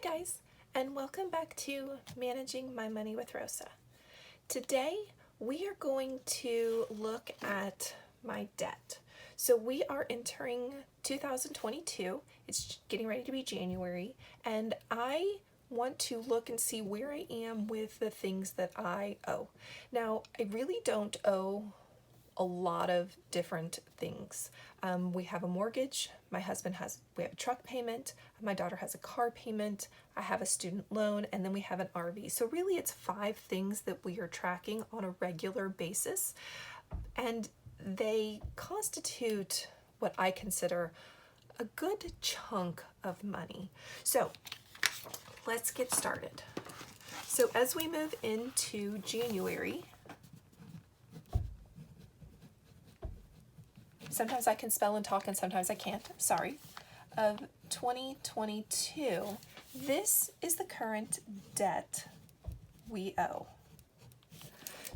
Hi guys, and welcome back to Managing My Money with Rosa. Today we are going to look at my debt. So we are entering 2022. It's getting ready to be January, and I want to look and see where I am with the things that I owe. Now, I really don't owe a lot of different things. We have a mortgage, we have a truck payment, my daughter has a car payment, I have a student loan, and then we have an RV. So really it's 5 things that we are tracking on a regular basis, and they constitute what I consider a good chunk of money. So let's get started. So as we move into January, sometimes I can spell and talk and sometimes I can't, sorry, of 2022, this is the current debt we owe.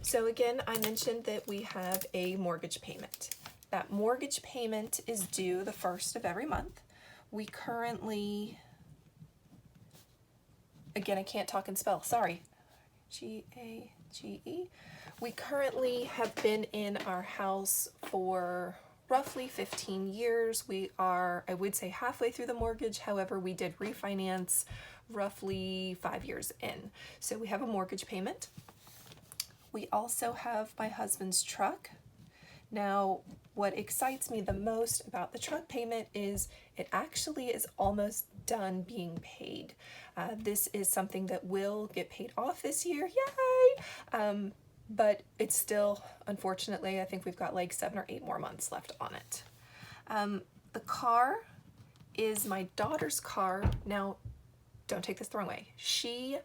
So again, I mentioned that we have a mortgage payment. That mortgage payment is due the first of every month. We currently, again, I can't talk and spell, sorry, G-A-G-E. We currently have been in our house for roughly 15 years. We are, I would say, halfway through the mortgage. However, we did refinance roughly 5 years in. So we have a mortgage payment. We also have my husband's truck. Now, what excites me the most about the truck payment is it actually is almost done being paid. This is something that will get paid off this year, yay! But it's still, unfortunately, I think we've got like 7 or 8 more months left on it. The car is my daughter's car. Now, don't take this the wrong way. She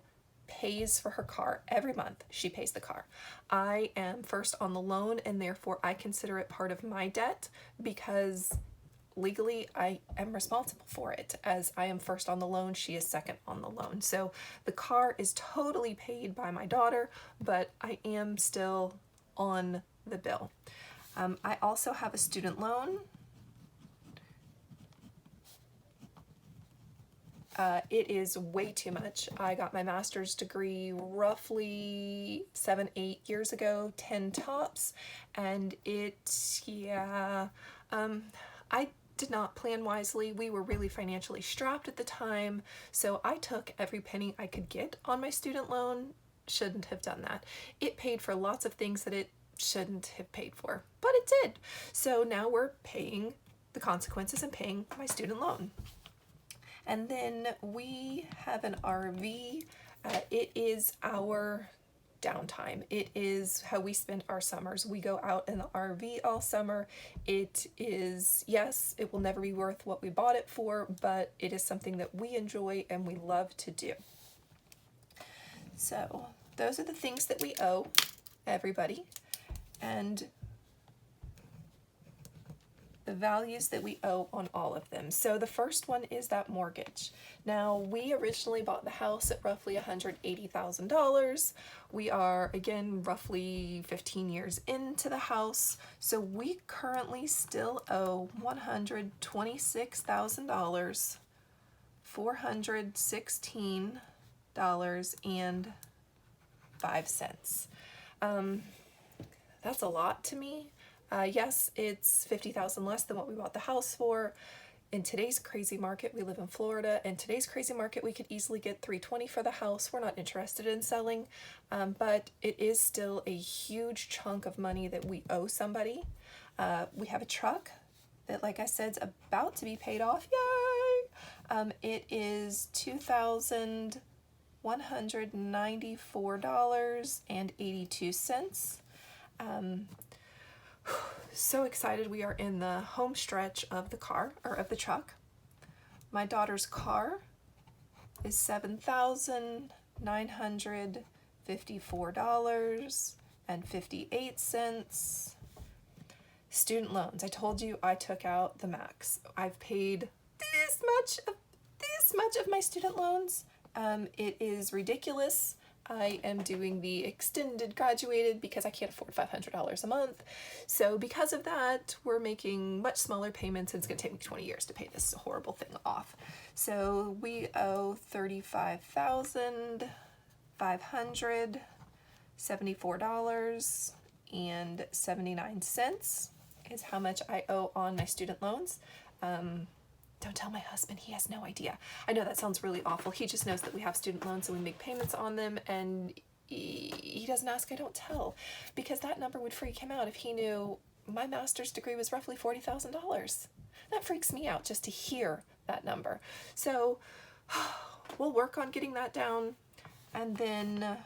pays for her car every month. She pays the car. I am first on the loan, and therefore I consider it part of my debt because legally I am responsible for it. As I am first on the loan, she is second on the loan. So the car is totally paid by my daughter, but I am still on the bill. I also have a student loan. It is way too much. I got my master's degree roughly 7-8 years ago, 10 tops, and I did not plan wisely. We were really financially strapped at the time, so I took every penny I could get on my student loan. Shouldn't have done that. It paid for lots of things that it shouldn't have paid for, but it did. So now we're paying the consequences and paying my student loan. And then we have an RV. It is our downtime. It is how we spend our summers. We go out in the RV all summer. It is, yes, it will never be worth what we bought it for, but it is something that we enjoy and we love to do. So those are the things that we owe everybody, and the values that we owe on all of them. So the first one is that mortgage. Now, we originally bought the house at roughly $180,000. We are, again, roughly 15 years into the house. So we currently still owe $126,000, $416.05. That's a lot to me. Yes, it's $50,000 less than what we bought the house for. In today's crazy market, we live in Florida, and today's crazy market, we could easily get $320,000 for the house. We're not interested in selling, but it is still a huge chunk of money that we owe somebody. We have a truck that, like I said, is about to be paid off. Yay! It is $2,194.82. So excited. We are in the home stretch of the car, or of the truck. My daughter's car is $7,954.58. Student loans. I told you I took out the max. I've paid this much of my student loans. It is ridiculous. I am doing the extended graduated because I can't afford $500 a month. So because of that, we're making much smaller payments, and it's going to take me 20 years to pay this horrible thing off. So we owe $35,574.79 is how much I owe on my student loans. Don't tell my husband, he has no idea. I know that sounds really awful. He just knows that we have student loans and we make payments on them, and he doesn't ask, I don't tell, because that number would freak him out if he knew my master's degree was roughly $40,000. That freaks me out just to hear that number. So we'll work on getting that down. And then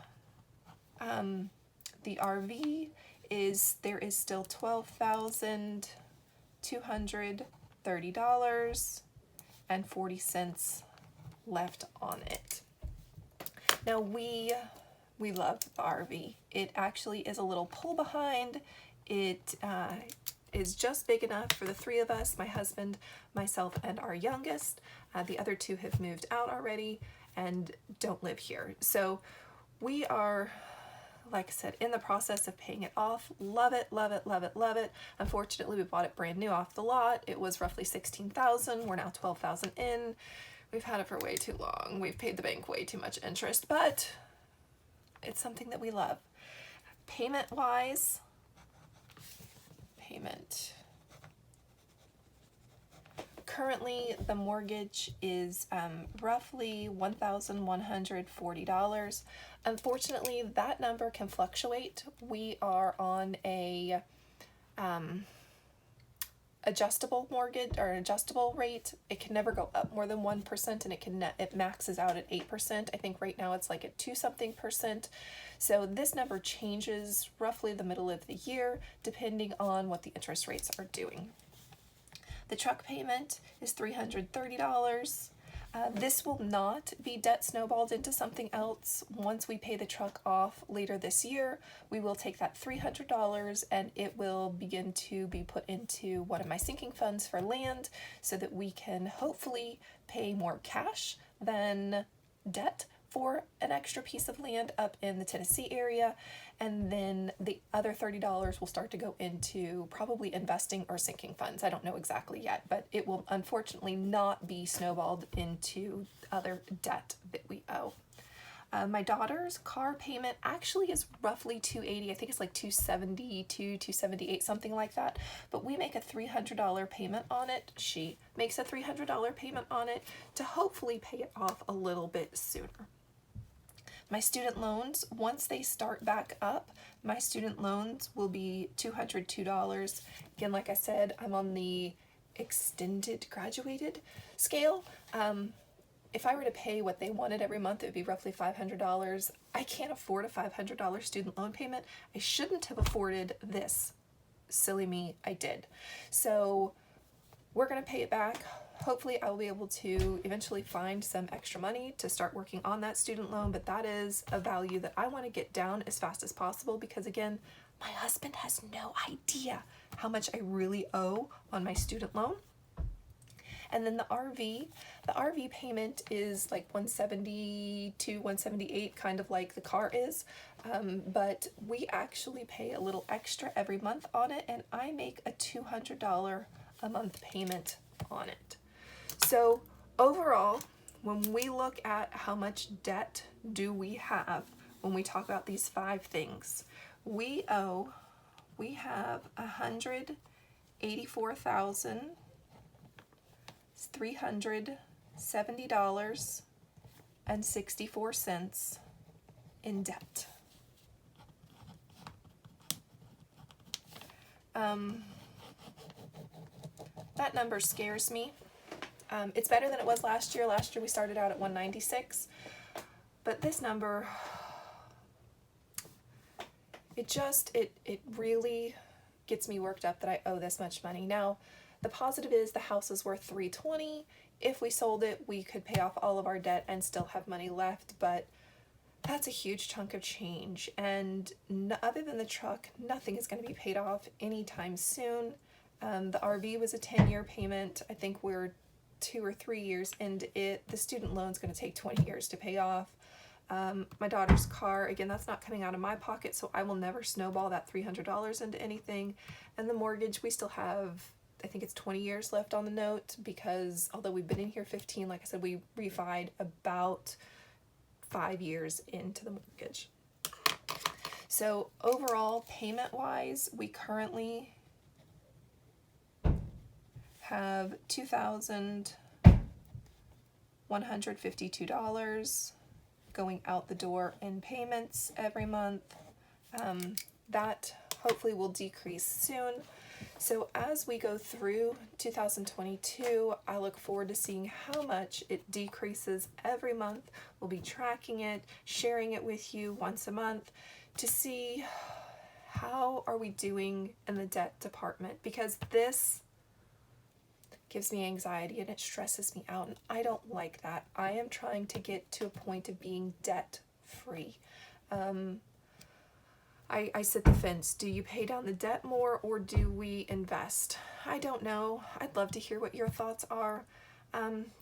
the RV there is still $12,230.40 left on it. Now we love the RV. It actually is a little pull behind. It is just big enough for the three of us, my husband, myself, and our youngest. The other two have moved out already and don't live here. So we are, like I said, in the process of paying it off. Love it, love it, love it, love it. Unfortunately, we bought it brand new off the lot. It was roughly $16,000. We're now $12,000 in. We've had it for way too long. We've paid the bank way too much interest, but it's something that we love. Payment-wise, currently the mortgage is roughly $1,140. Unfortunately, that number can fluctuate. We are on a adjustable mortgage or adjustable rate. It can never go up more than 1%, and it maxes out at 8%. I think right now it's like at 2-something%. So this number changes roughly the middle of the year depending on what the interest rates are doing. The truck payment is $330. This will not be debt snowballed into something else. Once we pay the truck off later this year, we will take that $300 and it will begin to be put into one of my sinking funds for land so that we can hopefully pay more cash than debt for an extra piece of land up in the Tennessee area. And then the other $30 will start to go into probably investing or sinking funds. I don't know exactly yet, but it will unfortunately not be snowballed into other debt that we owe. My daughter's car payment actually is roughly $280. I think it's like $272, $278, something like that. But we make a $300 payment on it. She makes a $300 payment on it to hopefully pay it off a little bit sooner. My student loans, once they start back up, my student loans will be $202. Again, like I said, I'm on the extended graduated scale. If I were to pay what they wanted every month, it would be roughly $500. I can't afford a $500 student loan payment. I shouldn't have afforded this. Silly me, I did. So we're going to pay it back. Hopefully I'll be able to eventually find some extra money to start working on that student loan, but that is a value that I want to get down as fast as possible because, again, my husband has no idea how much I really owe on my student loan. And then the RV payment is like $170 to $178, kind of like the car is, but we actually pay a little extra every month on it, and I make a $200 a month payment on it. So overall, when we look at how much debt do we have, when we talk about these 5 things, we have $184,370.64 in debt. That number scares me. It's better than it was last year. Last year we started out at 196, but this number, it really gets me worked up that I owe this much money. Now, the positive is the house is worth $320. If we sold it, we could pay off all of our debt and still have money left, but that's a huge chunk of change. And other than the truck, nothing is going to be paid off anytime soon. The RV was a 10-year payment. I think we're 2 or 3 years into it. The student loan's going to take 20 years to pay off. My daughter's car, again, that's not coming out of my pocket, so I will never snowball that $300 into anything. And the mortgage, we still have, I think it's 20 years left on the note, because although we've been in here 15, like I said, we refied about 5 years into the mortgage. So overall, payment-wise, we currently have $2,152 going out the door in payments every month. That hopefully will decrease soon. So as we go through 2022, I look forward to seeing how much it decreases every month. We'll be tracking it, sharing it with you once a month to see how are we doing in the debt department, because this gives me anxiety and it stresses me out, and I don't like that. I am trying to get to a point of being debt free. I sit the fence. Do you pay down the debt more, or do we invest? I don't know. I'd love to hear what your thoughts are.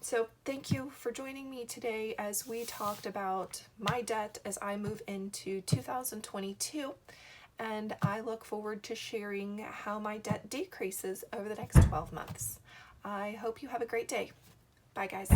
So thank you for joining me today as we talked about my debt as I move into 2022. And I look forward to sharing how my debt decreases over the next 12 months. I hope you have a great day. Bye, guys.